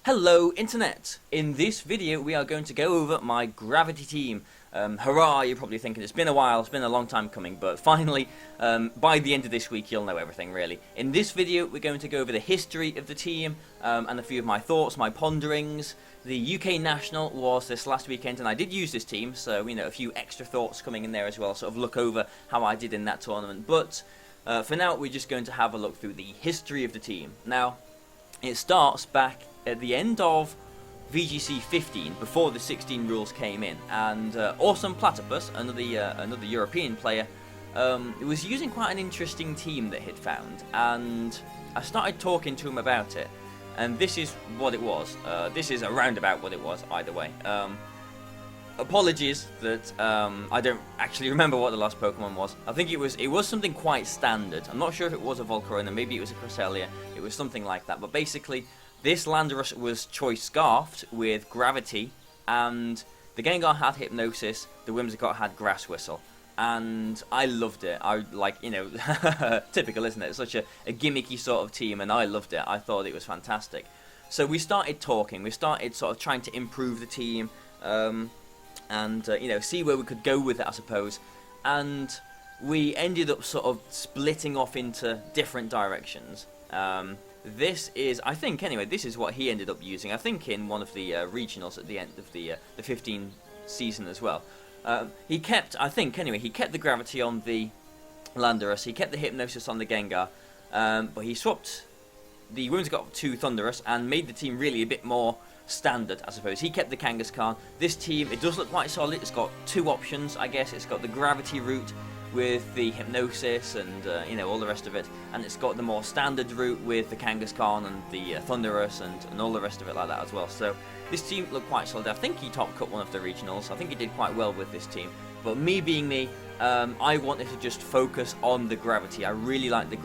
Hello Internet! In this video we are going to go over my Gravity team. Hurrah, you're probably thinking it's been a while, it's been a long time coming, but finally, by the end of this week you'll know everything really. In this video we're going to go over the history of the team, and a few of my thoughts, my ponderings. The UK National was this last weekend and I did use this team, so you know, a few extra thoughts coming in there as well, sort of look over how I did in that tournament. But for now we're just going to have a look through the history of the team. Now, it starts back at the end of VGC 15, before the 16 rules came in, and awesome Platypus, another European player, was using quite an interesting team that he'd found, and I started talking to him about it, and this is what it was. This is around about what it was, either way. Apologies that I don't actually remember what the last Pokemon was. I think it was something quite standard. I'm not sure if it was a Volcarona, maybe it was a Cresselia, it was something like that, but basically this Landorus was Choice Scarfed with Gravity, and the Gengar had Hypnosis, the Whimsicott had Grass Whistle, and I loved it. I typical, isn't it? It's such a gimmicky sort of team, and I loved it. I thought it was fantastic. So we started talking, we started sort of trying to improve the team, and see where we could go with it, I suppose. And we ended up sort of splitting off into different directions. This is, I think, anyway, this is what he ended up using. I think in one of the regionals at the end of the 15 season as well. He kept the Gravity on the Landorus, he kept the Hypnosis on the Gengar, but he swapped the Whimsicott to Thundurus and made the team really a bit more standard, I suppose. He kept the Kangaskhan. This team, it does look quite solid. It's got two options, I guess. It's got the Gravity route with the Hypnosis and all the rest of it, and it's got the more standard route with the Kangaskhan and the Thundurus and all the rest of it like that as well. So this team looked quite solid. I think he top cut one of the regionals. I think he did quite well with this team. But me being me, I wanted to just focus on the Gravity. I really like the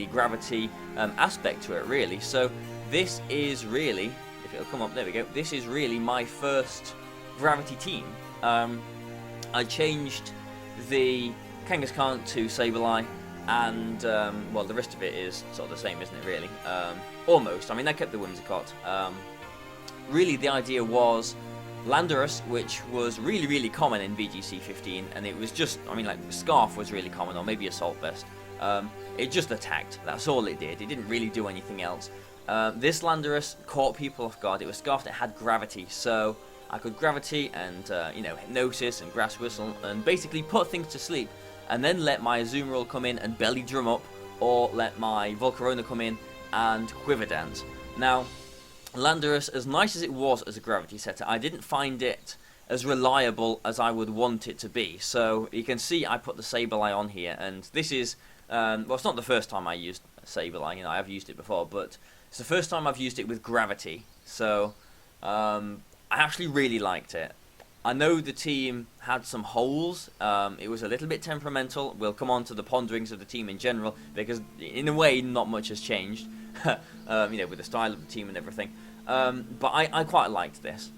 Gravity aspect to it, really. So this is really, if it'll come up, there we go. This is really my first Gravity team. I changed the Kangaskhan to Sableye, and the rest of it is sort of the same, isn't it, really? Almost. I mean, I kept the Whimsicott. Really, the idea was Landorus, which was really, really common in VGC 15, and it was just, Scarf was really common, or maybe Assault Vest. It just attacked. That's all it did. It didn't really do anything else. This Landorus caught people off guard. It was Scarfed, it had Gravity, so I could Gravity and, Hypnosis and Grass Whistle, and basically put things to sleep, and then let my Azumarill come in and Belly Drum up, or let my Volcarona come in and Quiver Dance. Now, Landorus, as nice as it was as a Gravity setter, I didn't find it as reliable as I would want it to be. So you can see I put the Sableye on here, and this is, it's not the first time I used Sableye, I have used it before, but it's the first time I've used it with Gravity, so I actually really liked it. I know the team had some holes. It was a little bit temperamental. We'll come on to the ponderings of the team in general, because in a way not much has changed, with the style of the team and everything. But I quite liked this,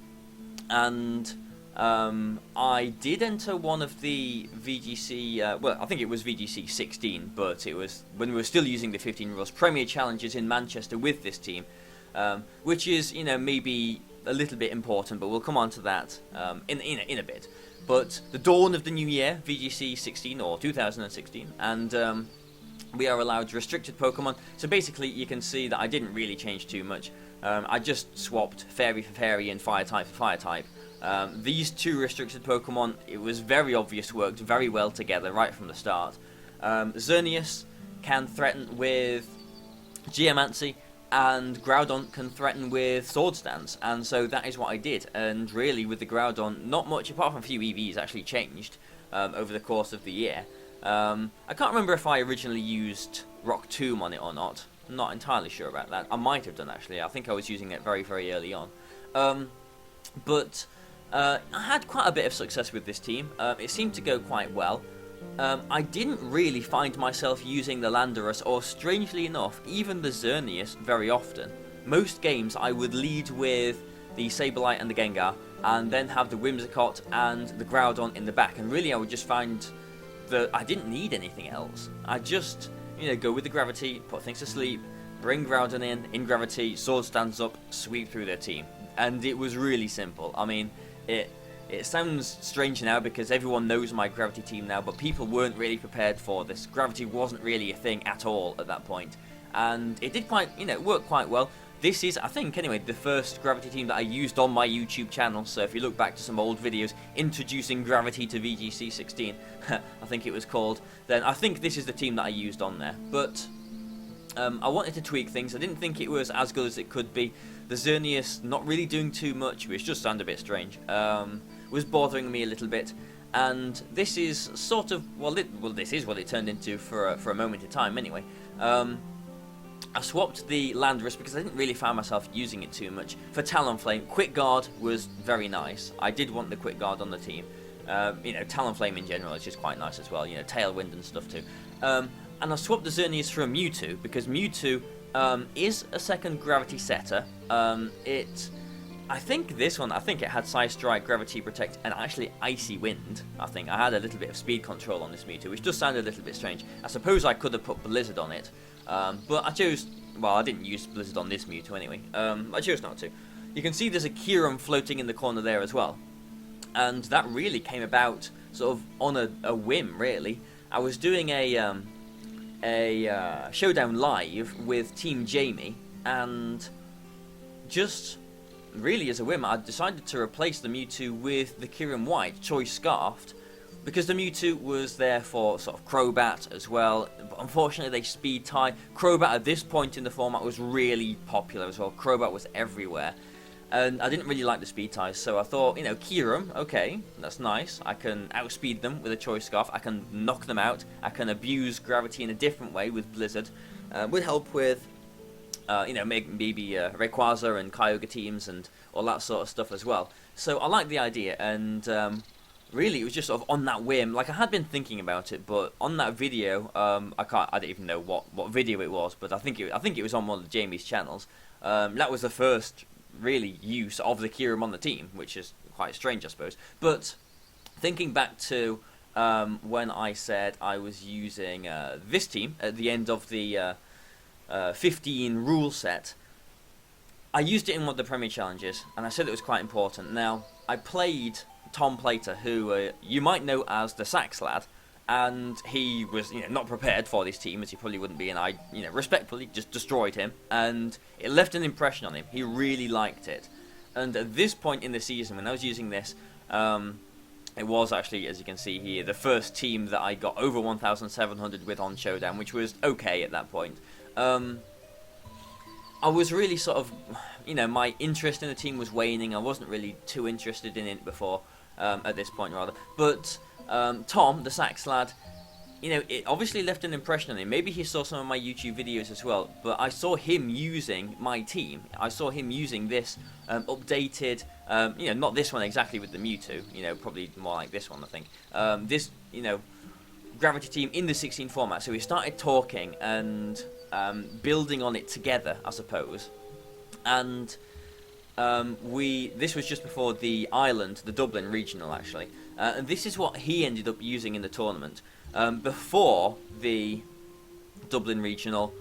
and I did enter one of the VGC, I think it was VGC 16, but it was when we were still using the 15 rules Premier Challenges in Manchester with this team, which is, maybe a little bit important, but we'll come on to that in a bit. But the dawn of the new year, VGC 16 or 2016, and we are allowed restricted Pokemon. So basically, you can see that I didn't really change too much. I just swapped Fairy for Fairy and Fire type for Fire type. These two restricted Pokemon, it was very obvious, worked very well together right from the start. Xerneas can threaten with Geomancy, and Groudon can threaten with Sword Stance, and so that is what I did. And really, with the Groudon, not much apart from a few EVs actually changed over the course of the year. I can't remember if I originally used Rock Tomb on it or not. I'm not entirely sure about that. I might have done, actually. I think I was using it very, very early on. But I had quite a bit of success with this team. It seemed to go quite well. I didn't really find myself using the Landorus, or strangely enough, even the Xerneas very often. Most games I would lead with the Sableye and the Gengar, and then have the Whimsicott and the Groudon in the back, and really I would just find that I didn't need anything else. I just, go with the Gravity, put things to sleep, bring Groudon in gravity, sword stands up, sweep through their team. And it was really simple. I mean, it sounds strange now because everyone knows my gravity team now, but people weren't really prepared for this. Gravity wasn't really a thing at all at that point. And it did it worked quite well. This is, I think anyway, the first gravity team that I used on my YouTube channel, so if you look back to some old videos introducing gravity to VGC 16, I think it was called, then I think this is the team that I used on there. But I wanted to tweak things. I didn't think it was as good as it could be. The Xerneas not really doing too much, which just sounded a bit strange, was bothering me a little bit. And this is sort of, this is what it turned into for a moment in time anyway. I swapped the Landorus because I didn't really find myself using it too much. For Talonflame, Quick Guard was very nice. I did want the Quick Guard on the team. Talonflame in general is just quite nice as well. Tailwind and stuff too. And I swapped the Xerneas for a Mewtwo because Mewtwo is a second Gravity setter. I think it had Psy Strike, Gravity Protect, and actually Icy Wind. I think I had a little bit of speed control on this Mewtwo, which does sound a little bit strange. I suppose I could have put Blizzard on it. But I chose, I didn't use Blizzard on this Mewtwo anyway. I chose not to. You can see there's a Kyurem floating in the corner there as well. And that really came about sort of on a whim, really. I was doing a showdown live with Team Jamie, and just really as a whim, I decided to replace the Mewtwo with the Kyurem White, Choice Scarfed, because the Mewtwo was there for sort of Crobat as well, but unfortunately they speed tie. Crobat at this point in the format was really popular as well. Crobat was everywhere, and I didn't really like the speed ties, so I thought, Kyurem, okay, that's nice. I can outspeed them with a Choice Scarf, I can knock them out, I can abuse gravity in a different way with Blizzard, with help with, maybe Rayquaza and Kyogre teams and all that sort of stuff as well. So I like the idea, and really, it was just sort of on that whim. Like, I had been thinking about it, but on that video, I don't even know what video it was, but I think it was on one of Jamie's channels. That was the first really use of the Kyurem on the team, which is quite strange, I suppose. But thinking back to when I said I was using this team at the end of the 15 rule set, I used it in one of the Premier Challenges, and I said it was quite important. Now, I played Tom Plater, who you might know as the Sax Lad, and he was not prepared for this team, as he probably wouldn't be, and I respectfully just destroyed him, and it left an impression on him. He really liked it, and at this point in the season when I was using this, it was actually, as you can see here, the first team that I got over 1,700 with on Showdown, which was okay at that point. I was really sort of, my interest in the team was waning. I wasn't really too interested in it before, at this point rather. But Tom, the Sax Lad, it obviously left an impression on him. Maybe he saw some of my YouTube videos as well, but I saw him using my team. I saw him using this updated, not this one exactly with the Mewtwo, probably more like this one, I think. This, Gravity team in the 16 format. So we started talking and building on it together, I suppose. And this was just before the island, the Dublin Regional, actually. And this is what he ended up using in the tournament. Before the Dublin Regional,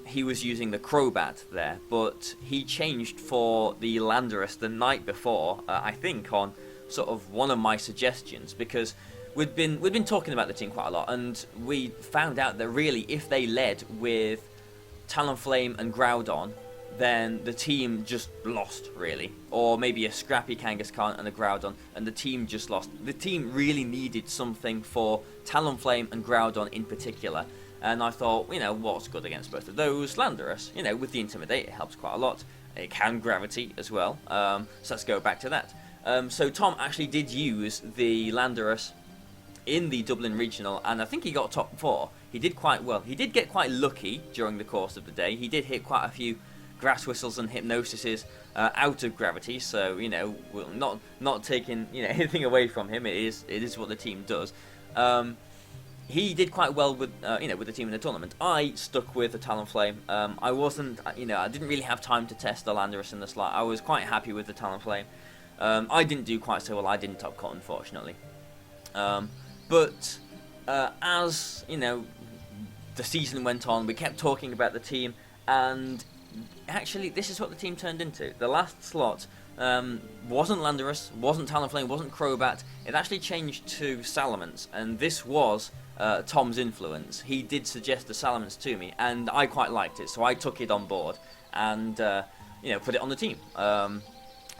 he was using the Crobat there, but he changed for the Landorus the night before, I think on sort of one of my suggestions, because we'd been talking about the team quite a lot, and we found out that really if they led with Talonflame and Groudon, then the team just lost, really. Or maybe a scrappy Kangaskhan and a Groudon, and the team just lost. The team really needed something for Talonflame and Groudon in particular. And I thought, what's good against both of those? Landorus, with the Intimidate, it helps quite a lot. It can Gravity as well, so let's go back to that. So Tom actually did use the Landorus in the Dublin Regional, and I think he got top 4. He did quite well. He did get quite lucky during the course of the day. He did hit quite a few Grass Whistles and Hypnosises out of Gravity, so, we're not taking, anything away from him. It is what the team does. He did quite well with, with the team in the tournament. I stuck with the Talonflame. I wasn't, I didn't really have time to test the Landorus in the slot. I was quite happy with the Talonflame. I didn't do quite so well. I didn't top cut, unfortunately. But as the season went on, we kept talking about the team, And actually, this is what the team turned into. The last slot wasn't Landorus, wasn't Talonflame, wasn't Crobat. It actually changed to Salamence, and this was Tom's influence. He did suggest the Salamence to me, and I quite liked it, so I took it on board and put it on the team.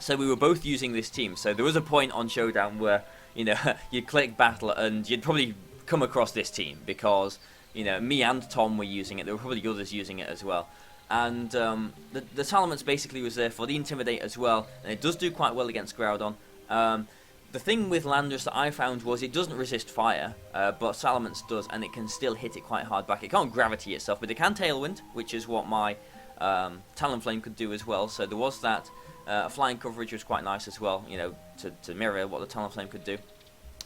So we were both using this team. So there was a point on Showdown where you'd click battle and you'd probably come across this team because me and Tom were using it. There were probably others using it as well. And the Salamence basically was there for the Intimidate as well, and it does do quite well against Groudon. The thing with Landorus that I found was it doesn't resist fire, but Salamence does, and it can still hit it quite hard back. It can't Gravity itself, but it can Tailwind, which is what my Talonflame could do as well. So there was that. Flying coverage was quite nice as well, to mirror what the Talonflame could do.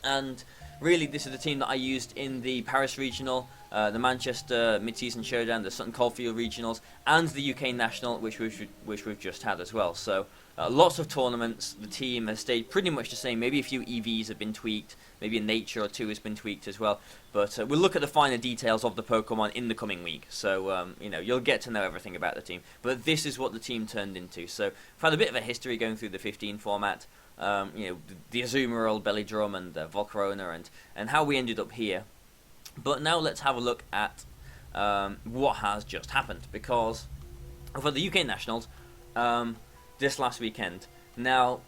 And really, this is the team that I used in the Paris Regional, the Manchester Mid-Season Showdown, the Sutton Coldfield Regionals, and the UK National, which we've just had as well. So lots of tournaments. The team has stayed pretty much the same. Maybe a few EVs have been tweaked. Maybe a nature or two has been tweaked as well. But we'll look at the finer details of the Pokemon in the coming week. So, you'll get to know everything about the team. But this is what the team turned into. So, I've had a bit of a history going through the 15 format. The Azumarill, Belly and Volcarona, and how we ended up here. But now let's have a look at what has just happened. Because for the UK Nationals, this last weekend. Now,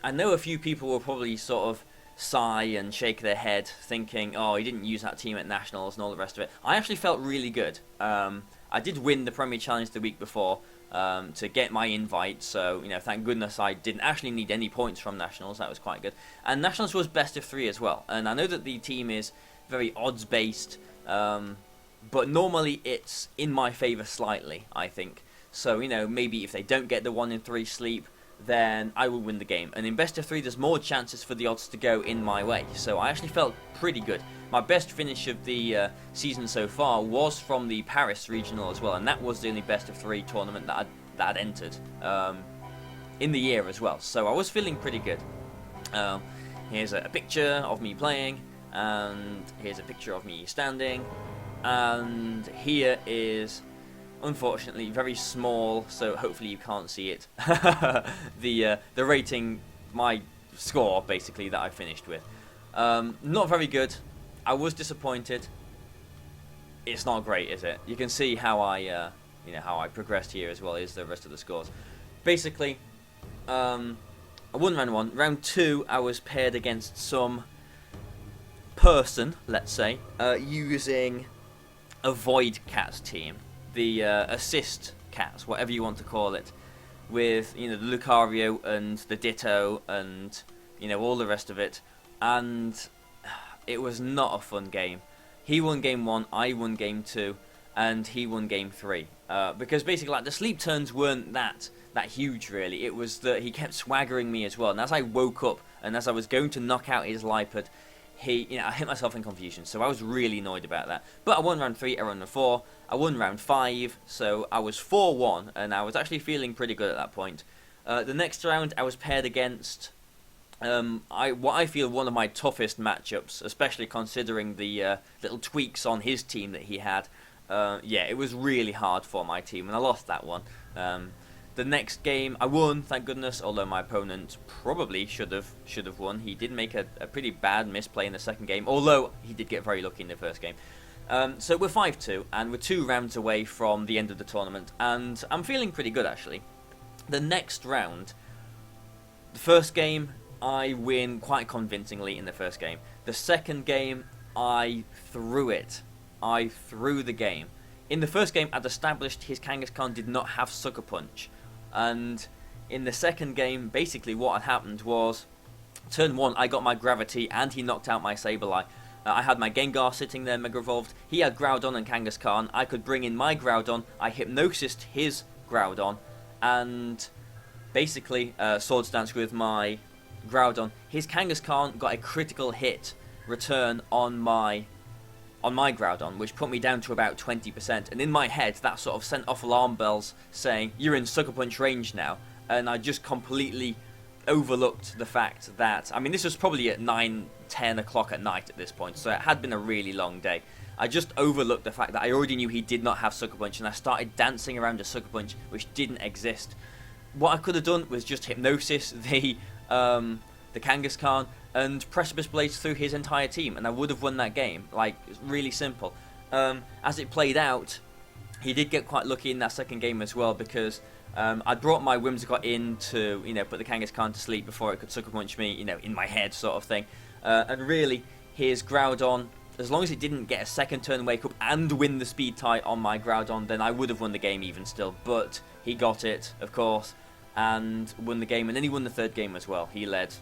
I know a few people will probably sort of sigh and shake their head thinking, oh, he didn't use that team at Nationals and all the rest of it. I actually felt really good. I did win the Premier Challenge the week before to get my invite, so thank goodness I didn't actually need any points from Nationals. That was quite good. And Nationals was best of 3 as well, and I know that the team is very odds based, but normally it's in my favour slightly, I think. So maybe if they don't get the 1 in 3 sleep, then I will win the game. And in best of 3, there's more chances for the odds to go in my way. So I actually felt pretty good. My best finish of the season so far was from the Paris Regional as well, and that was the only best of 3 tournament that I'd entered in the year as well. So I was feeling pretty good. Here's a picture of me playing, and here's a picture of me standing, and here is, unfortunately, very small, so hopefully you can't see it, the rating, my score, basically, that I finished with. Not very good. I was disappointed. It's not great, is it? You can see how I progressed here as well as the rest of the scores. Basically, I won round 1. Round 2, I was paired against some person, let's say, using a Void Cats team. The assist cats, whatever you want to call it, with the Lucario and the Ditto and all the rest of it, and it was not a fun game. He won game 1, I won game 2, and he won game 3. Because basically, the sleep turns weren't that huge really. It was that he kept swaggering me as well, and as I woke up and as I was going to knock out his Lipad, I hit myself in confusion, so I was really annoyed about that. But I won round 3, I won round 4, I won round 5, so I was 4-1, and I was actually feeling pretty good at that point. The next round, I was paired against what I feel one of my toughest matchups, especially considering the little tweaks on his team that he had. It was really hard for my team, and I lost that one. The next game, I won, thank goodness, although my opponent probably should have won. He did make a pretty bad misplay in the second game, although he did get very lucky in the first game. So we're 5-2, and we're 2 rounds away from the end of the tournament, and I'm feeling pretty good, actually. The next round, the first game, I win quite convincingly in the first game. The second game, I threw it. I threw the game. In the first game, I'd established his Kangaskhan did not have Sucker Punch. And in the second game, basically what had happened was, turn 1, I got my Gravity, and he knocked out my Sableye. I had my Gengar sitting there, Mega Evolved. He had Groudon and Kangaskhan. I could bring in my Groudon. I Hypnosised his Groudon, and basically Swords Dance with my Groudon. His Kangaskhan got a critical hit return on my Groudon, which put me down to about 20%. And in my head, that sort of sent off alarm bells saying, you're in Sucker Punch range now. And I just completely overlooked the fact that, this was probably at 9, 10 o'clock at night at this point, so it had been a really long day. I just overlooked the fact that I already knew he did not have Sucker Punch, and I started dancing around a Sucker Punch which didn't exist. What I could have done was just Hypnosis the Kangaskhan and Precipice Blades through his entire team, and I would have won that game. Like, it's really simple. As it played out, he did get quite lucky in that second game as well, because I brought my Whimsicott in to, put the Kangaskhan to sleep before it could Sucker Punch me, in my head sort of thing. And really, his Groudon, as long as it didn't get a second turn wake up and win the speed tie on my Groudon, then I would have won the game even still. But he got it, of course, and won the game, and then he won the third game as well. He led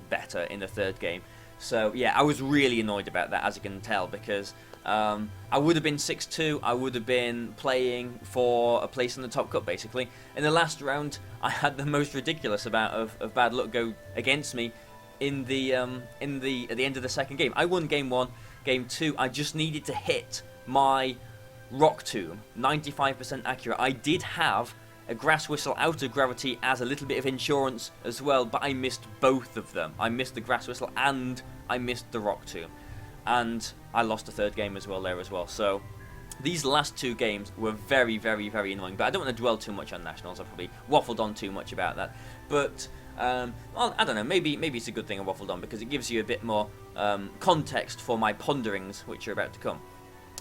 better in the third game. So yeah, I was really annoyed about that, as you can tell, because I would have been 6-2, I would have been playing for a place in the top cut basically. In the last round, I had the most ridiculous amount of bad luck go against me at the end of the second game. I won game 1, game 2, I just needed to hit my Rock Tomb, 95% accurate. I did have a Grass Whistle out of gravity as a little bit of insurance as well, but I missed both of them. I missed the Grass Whistle and I missed the Rock Tomb. And I lost the third game as well there as well. So these last 2 games were very, very, very annoying. But I don't want to dwell too much on Nationals. I probably waffled on too much about that. But, well, I don't know. Maybe it's a good thing I waffled on, because it gives you a bit more context for my ponderings, which are about to come.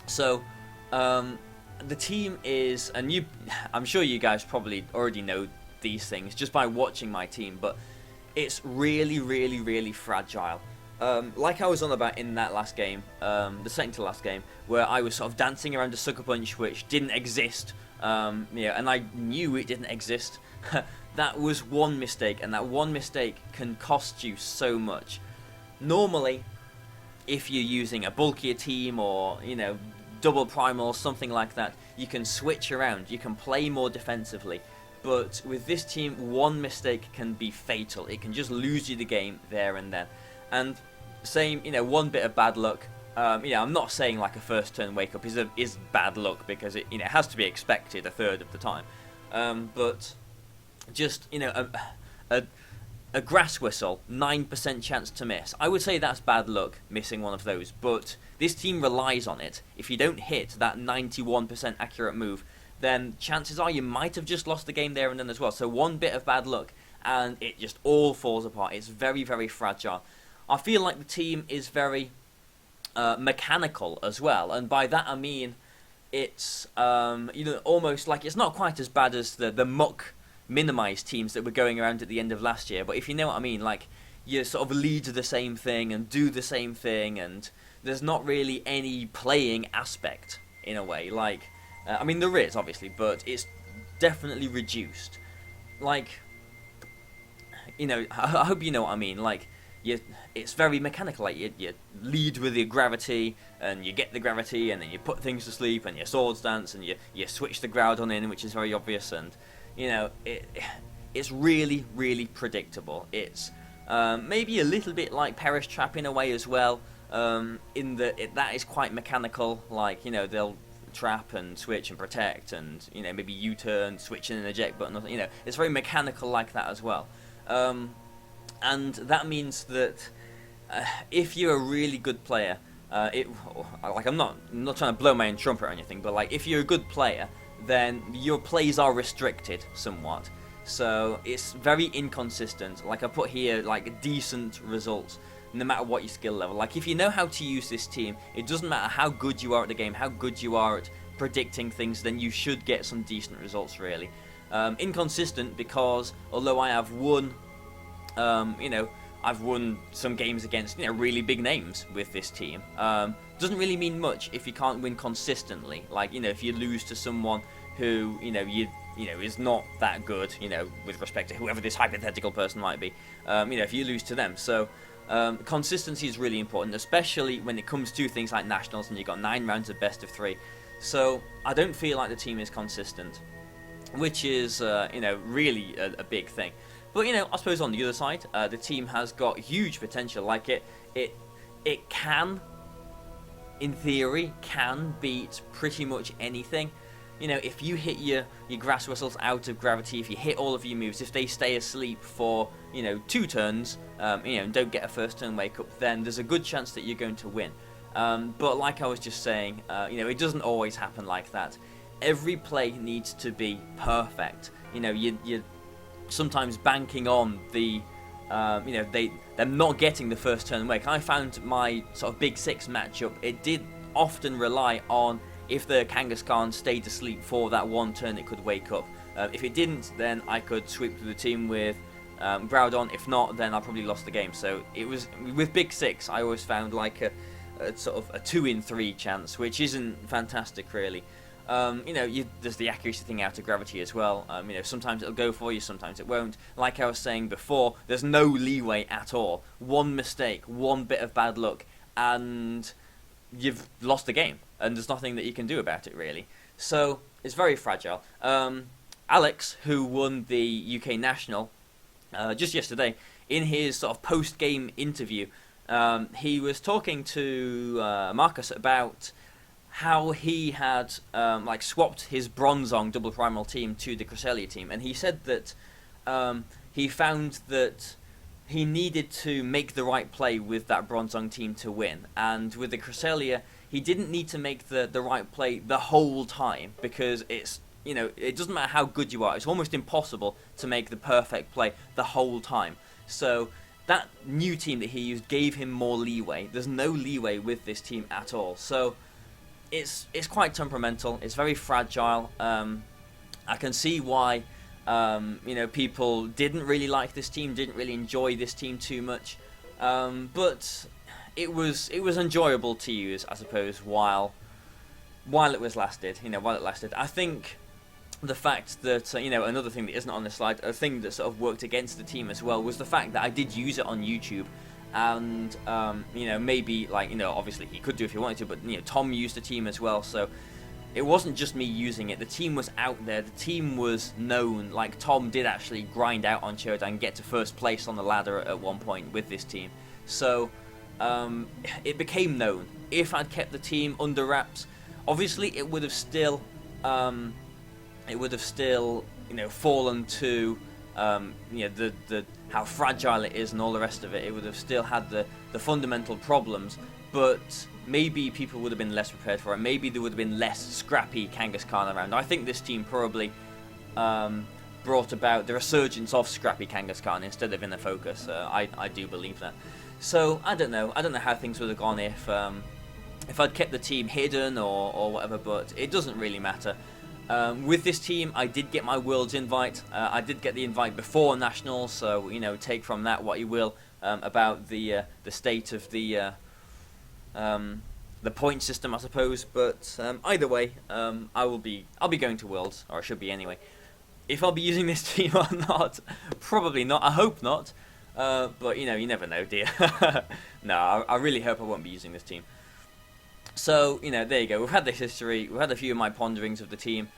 So, the team is, and I'm sure you guys probably already know these things just by watching my team, but it's really, really, really fragile. Like I was on about in that last game, the second to last game, where I was sort of dancing around a Sucker Punch which didn't exist, and I knew it didn't exist. That was one mistake, and that one mistake can cost you so much. Normally, if you're using a bulkier team or, double primal or something like that, you can switch around, you can play more defensively. But with this team, one mistake can be fatal. It can just lose you the game there and then. And same, one bit of bad luck. I'm not saying like a first turn wake up is bad luck, because it has to be expected a third of the time. But just a Grass Whistle, 9% chance to miss. I would say that's bad luck, missing one of those. But this team relies on it. If you don't hit that 91% accurate move, then chances are you might have just lost the game there and then as well. So one bit of bad luck, and it just all falls apart. It's very, very fragile. I feel like the team is very mechanical as well, and by that I mean it's almost like it's not quite as bad as the muck minimized teams that were going around at the end of last year, but if you know what I mean, like you sort of lead to the same thing and do the same thing, and there's not really any playing aspect in a way. Like I mean there is obviously, but it's definitely reduced. Like I hope you know what I mean. Like it's very mechanical. Like you lead with your gravity, and you get the gravity, and then you put things to sleep, and you Swords Dance, and you switch the Groudon in, which is very obvious, and it's really, really predictable. It's maybe a little bit like Perish Trap in a way as well, in that that is quite mechanical. Like they'll trap and switch and protect, and maybe U-turn, switch in an eject button. It's very mechanical like that as well. And that means that if you're a really good player, I'm not trying to blow my own trumpet or anything, but like if you're a good player, then your plays are restricted somewhat. So it's very inconsistent. Like I put here, like decent results, no matter what your skill level. Like if you know how to use this team, it doesn't matter how good you are at the game, how good you are at predicting things, then you should get some decent results really. Inconsistent because although I have won, I've won some games against really big names with this team. Doesn't really mean much if you can't win consistently. Like if you lose to someone who is not that good, with respect to whoever this hypothetical person might be. If you lose to them, so consistency is really important, especially when it comes to things like Nationals and you've got 9 rounds of best of 3. So I don't feel like the team is consistent, which is really a big thing. But I suppose on the other side, the team has got huge potential. Like it can, in theory, can beat pretty much anything. If you hit your Grass Whistles out of gravity, if you hit all of your moves, if they stay asleep for 2 turns, and don't get a first turn wake up, then there's a good chance that you're going to win. But like I was just saying, it doesn't always happen like that. Every play needs to be perfect. You're sometimes banking on them not getting the first turn wake. I found my sort of Big Six matchup, it did often rely on if the Kangaskhan stayed asleep for that one turn, it could wake up. If it didn't, then I could sweep through the team with Groudon. If not, then I probably lost the game. So it was with Big Six, I always found like a sort of a 2 in 3 chance, which isn't fantastic really. There's the accuracy thing out of gravity as well. Sometimes it'll go for you, sometimes it won't. Like I was saying before, there's no leeway at all. One mistake, one bit of bad luck, and you've lost the game, and there's nothing that you can do about it really. So it's very fragile. Alex, who won the UK National just yesterday, in his sort of post-game interview, he was talking to Marcus about how he had swapped his Bronzong double primal team to the Cresselia team, and he said that he found that he needed to make the right play with that Bronzong team to win, and with the Cresselia he didn't need to make the right play the whole time, because it's it doesn't matter how good you are, it's almost impossible to make the perfect play the whole time. So that new team that he used gave him more leeway. There's no leeway with this team at all. So it's quite temperamental. It's very fragile. I can see why people didn't really like this team, didn't really enjoy this team too much. But it was enjoyable to use, I suppose, while it lasted. While it lasted. I think the fact that another thing that isn't on this slide, a thing that sort of worked against the team as well, was the fact that I did use it on YouTube, and maybe obviously he could do if he wanted to, but Tom used the team as well, so it wasn't just me using it. The team was out there, the team was known. Like, Tom did actually grind out on Choda and get to first place on the ladder at one point with this team, so it became known. If I'd kept the team under wraps, obviously it would have still fallen to the how fragile it is and all the rest of it. It would have still had the fundamental problems, but maybe people would have been less prepared for it. Maybe there would have been less scrappy Kangaskhan around. I think this team probably brought about the resurgence of scrappy Kangaskhan instead of in the focus. I do believe that. So I don't know how things would have gone if I'd kept the team hidden or whatever, but it doesn't really matter. With this team, I did get my Worlds invite. I did get the invite before Nationals, so take from that what you will about the state of the point system, I suppose. But either way, I'll be going to Worlds, or I should be anyway. If I'll be using this team or not, probably not. I hope not. But you never know, do you? No, I really hope I won't be using this team. So, there you go. We've had this history. We've had a few of my ponderings of the team.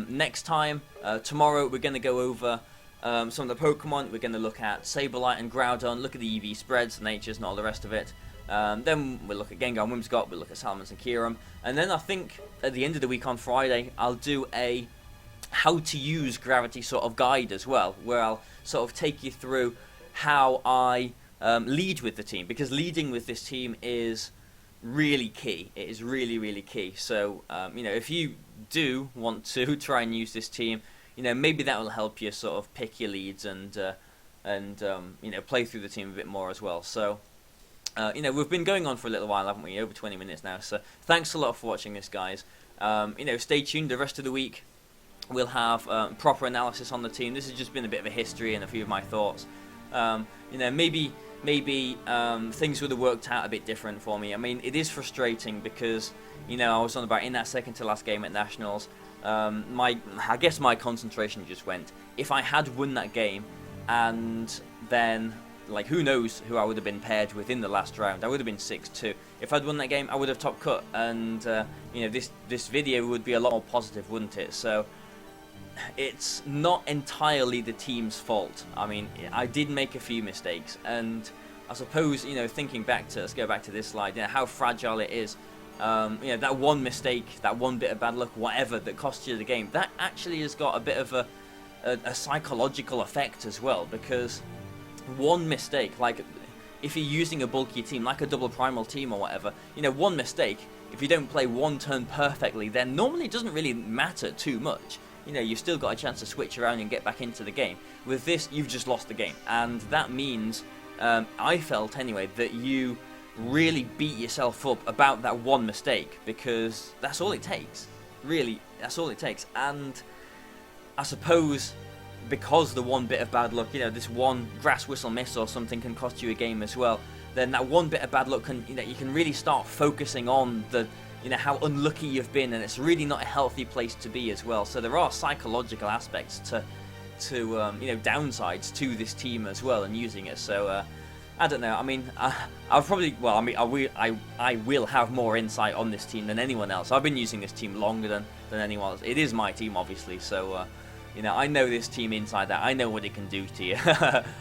Next time, tomorrow, we're going to go over some of the Pokemon. We're going to look at Sableye and Groudon, look at the EV spreads, natures, and all the rest of it. Then we'll look at Gengar and Whimsicott, we'll look at Salamence and Kyurem. And then I think at the end of the week on Friday, I'll do a how to use Gravity sort of guide as well, where I'll sort of take you through how I lead with the team. Because leading with this team is really key. It is really, really key. So, if you do want to try and use this team, maybe that will help you sort of pick your leads and play through the team a bit more as well. So, we've been going on for a little while, haven't we? Over 20 minutes now. So, thanks a lot for watching this, guys. Stay tuned. The rest of the week, we'll have proper analysis on the team. This has just been a bit of a history and a few of my thoughts. Maybe things would have worked out a bit different for me. I mean, it is frustrating because, I was on about in that second to last game at Nationals, I guess my concentration just went. If I had won that game, and then, who knows who I would have been paired with in the last round. I would have been 6-2. If I'd won that game, I would have top cut, and, this video would be a lot more positive, wouldn't it? So, it's not entirely the team's fault. I mean, I did make a few mistakes, and I suppose, thinking back to, let's go back to this slide, how fragile it is. That one mistake, that one bit of bad luck, whatever, that cost you the game, that actually has got a bit of a psychological effect as well, because one mistake, if you're using a bulky team, like a double primal team or whatever, you know, one mistake, if you don't play one turn perfectly, then normally it doesn't really matter too much. You know, you've still got a chance to switch around and get back into the game. With this, you've just lost the game. And that means, I felt anyway, that you really beat yourself up about that one mistake, because that's all it takes. Really, that's all it takes. And I suppose because the one bit of bad luck, you know, this one grass whistle miss or something can cost you a game as well, then that one bit of bad luck can, you know, you can really start focusing on the, you know, how unlucky you've been, and it's really not a healthy place to be as well. So there are psychological aspects to you know, downsides to this team as well, and using it. So I don't know. I mean, I'll probably, well, I mean, I will have more insight on this team than anyone else. I've been using this team longer than anyone else. It is my team, obviously, so you know, I know this team inside out. I know what it can do to you.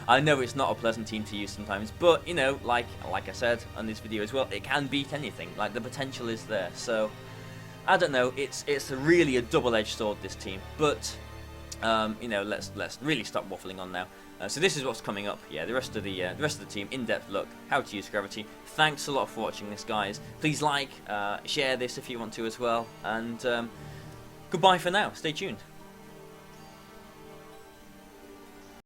I know it's not a pleasant team to use sometimes, but you know, like I said on this video as well, it can beat anything. Like, the potential is there. So I don't know. It's really a double-edged sword, this team. But you know, let's really stop waffling on now. So this is what's coming up. Yeah, the rest of the team, in-depth look, how to use gravity. Thanks a lot for watching this, guys. Please like, share this if you want to as well, and goodbye for now. Stay tuned.